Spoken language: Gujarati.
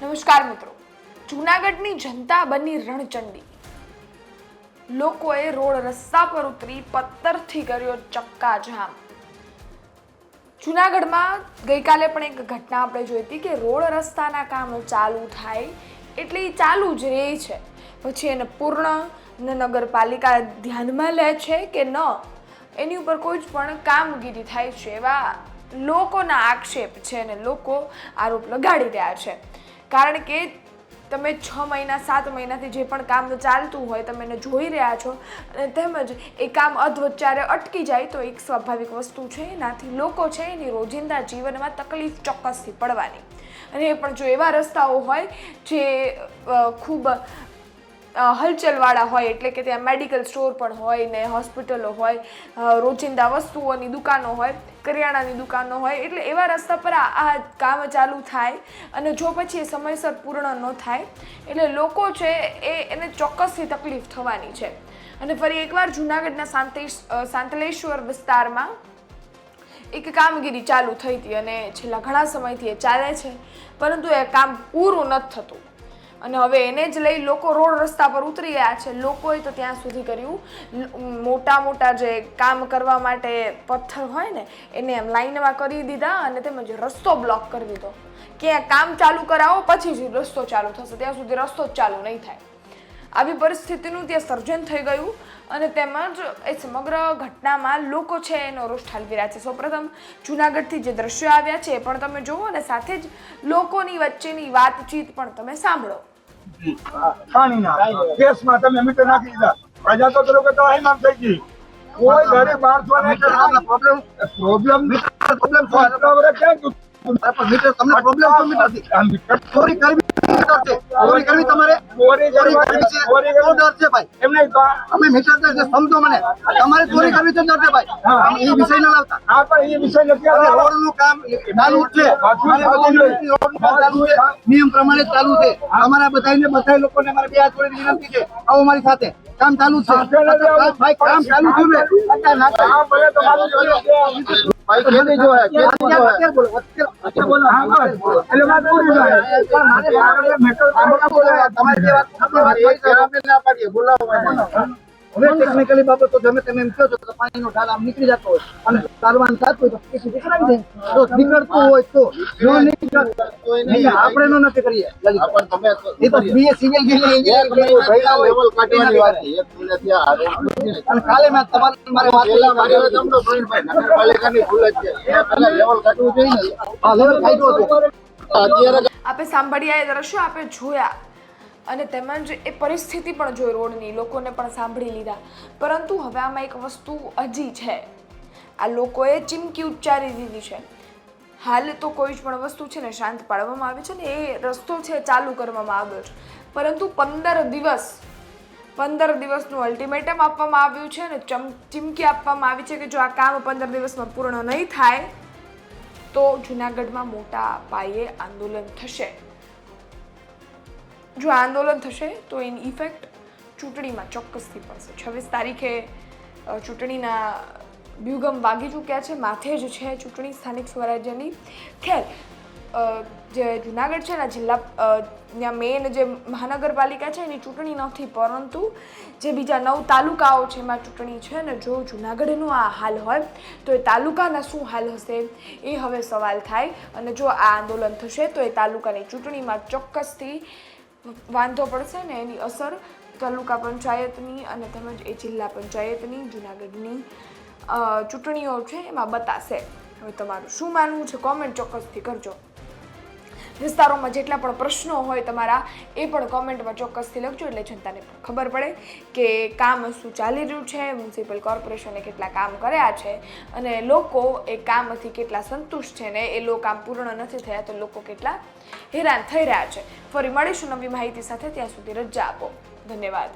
નમસ્કાર મિત્રો, જૂનાગઢની જનતા બની રણચંડી। લોકોએ રોડ રસ્તા પર ઉતરી પથ્થરથી કર્યો ચક્કાજામ। જૂનાગઢમાં ગઈકાલે પણ એક ઘટના આપણે જોઈ હતી કે રોડ રસ્તાના કામ ચાલુ થાય એટલે એ ચાલુ જ રહે છે, પછી એને પૂર્ણ નગરપાલિકા ધ્યાનમાં લે છે કે ન, એની ઉપર કોઈ જ પણ કામગીરી થાય છે એવા લોકોના આક્ષેપ છે અને લોકો આરોપ લગાડી રહ્યા છે। કારણ કે તમે 6 મહિના 7 મહિનાથી જે પણ કામ ચાલતું હોય તમે એને જોઈ રહ્યા છો અને તેમજ એ કામ અધવચ્ચે અટકી જાય તો એક સ્વાભાવિક વસ્તુ છે, એનાથી લોકો છે એની રોજિંદા જીવનમાં તકલીફ ચોક્કસથી પડવાની। અને એ પણ જો એવા રસ્તાઓ હોય જે ખૂબ હલચલવાળા હોય, એટલે કે ત્યાં મેડિકલ સ્ટોર પણ હોય ને હોસ્પિટલો હોય, રોજિંદા વસ્તુઓની દુકાનો હોય, કરિયાણાની દુકાનો હોય, એટલે એવા રસ્તા પર આ કામ ચાલુ થાય અને જો પછી એ સમયસર પૂર્ણ ન થાય એટલે લોકો છે એને ચોક્કસથી તકલીફ થવાની છે। અને ફરી એકવાર જૂનાગઢના સાંતલેશ્વર વિસ્તારમાં એક કામગીરી ચાલુ થઈ હતી અને છેલ્લા ઘણા સમયથી એ ચાલે છે, પરંતુ એ કામ પૂરું નથી થતું અને હવે એને જ લઈ લોકો રોડ રસ્તા પર ઉતરી ગયા છે। લોકોએ તો ત્યાં સુધી કર્યું, મોટા મોટા જે કામ કરવા માટે પથ્થર હોય ને એને એમ લાઈનમાં કરી દીધા અને તેમજ રસ્તો બ્લોક કરી દીધો કે કામ ચાલુ કરાવો પછી જ રસ્તો ચાલુ થશે, ત્યાં સુધી રસ્તો જ ચાલુ નહીં થાય। આવી પરિસ્થિતિનું ત્યાં સર્જન થઈ ગયું અને તેમજ એ સમગ્ર ઘટનામાં લોકો છે એનો રોષ ઠાલવી રહ્યા છે। સૌપ્રથમ જૂનાગઢથી જે દ્રશ્યો આવ્યા છે એ પણ તમે જુઓ અને સાથે જ લોકોની વચ્ચેની વાતચીત પણ તમે સાંભળો। કેસમાં તમે મીટર નાખી દીધા, પ્રજા તો લોકો તો આઈમામ થઈ ગઈ, કોઈ ગરીબ માણસોને પ્રોબ્લેમ મીટર તમને પ્રોબ્લેમ તો મીટર ચોરી કરવી ચોરી કરવી તમારે ચોરી કરવી છે તો ડર છે ભાઈ, એમને અમે મીટર સમજો મને, તમારે ચોરી કરવી તો ડર છે ભાઈ, એ વિષય ના લાવતા। આ પણ એ વિષય નથી, રોડ નું કામ ચાલુ જ છે, નિયમ પ્રમાણે ચાલુ છે। અમારા બધા લોકોને અમારે 2 હાથ જોડીને વિનંતી છે, આવો મારી સાથે, કામ ચાલુ છે ભાઈ, કામ ચાલુ થયું ને હવે ટેકનિકલી બાબતો ગમે તમે એમ કહો છો તો પાણીનો ઢાલ આમ નીકળી જતો હોય અને ચાલવાનું થતું હોય તો પછી નીકળાવી દે, જો નીકળતું હોય તો જો નહીં આપણે નો નથી કરીએ એ તો બીએ સિવિલ લેવલ કાઢવાની વાત છે। અને કાલે મેં તમારી મારે વાત નગરપાલિકાની ભૂલ જ છે, પહેલા લેવલ કાઢવું જોઈએ ને, હા લેવલ કાઢ્યો છે અત્યારે આપણે સાંભળ્યા એ દ્રશ્યો આપણે જોયા અને તેમજ એ પરિસ્થિતિ પણ જોઈ રોડની, લોકોને પણ સાંભળી લીધા, પરંતુ હવે આમાં એક વસ્તુ હજી છે, આ લોકોએ ચીમકી ઉચ્ચારી દીધી છે। હાલ તો કોઈ જ પણ વસ્તુ છે ને શાંત પાડવામાં આવી છે ને એ રસ્તો છે ચાલુ કરવામાં આવ્યો છે, પરંતુ 15 દિવસનું અલ્ટિમેટમ આપવામાં આવ્યું છે ને ચીમકી આપવામાં આવી છે કે જો આ કામ 15 દિવસમાં પૂર્ણ નહીં થાય તો જૂનાગઢમાં મોટા પાયે આંદોલન થશે। જો આંદોલન થશે તો એની ઇફેક્ટ ચૂંટણીમાં ચોક્કસથી પડશે। 26 તારીખે ચૂંટણીના બ્યુગમ વાગી ચૂક્યા છે, માથે જ છે ચૂંટણી સ્થાનિક સ્વરાજ્યની। ખેર, જે જૂનાગઢ છે ને જિલ્લા ત્યાં મેઇન જે મહાનગરપાલિકા છે એની ચૂંટણી નથી, પરંતુ જે બીજા 9 તાલુકાઓ છે એમાં ચૂંટણી છે ને જો જૂનાગઢનો આ હાલ હોય તો એ તાલુકાના શું હાલ હશે એ હવે સવાલ થાય। અને જો આ આંદોલન થશે તો એ તાલુકાની ચૂંટણીમાં ચોક્કસથી વાંધો પડશે ને એની અસર તાલુકા પંચાયતની અને તેમજ એ જિલ્લા પંચાયતની જૂનાગઢની ચૂંટણીઓ છે એમાં બતાશે। હવે તમારું શું માનવું છે કોમેન્ટ ચોક્કસથી કરજો। વિસ્તારોમાં જેટલા પણ પ્રશ્નો હોય તમારા એ પણ કોમેન્ટમાં ચોક્કસથી લખજો, એટલે જનતાને પણ ખબર પડે કે કામ શું ચાલી રહ્યું છે, મ્યુનિસિપલ કોર્પોરેશને કેટલા કામ કર્યા છે અને લોકો એ કામથી કેટલા સંતુષ્ટ છે ને એ કામ પૂર્ણ નથી થયા તો લોકો કેટલા હેરાન થઈ રહ્યા છે। ફરી મળીશું નવી માહિતી સાથે, ત્યાં સુધી રજા આપો, ધન્યવાદ।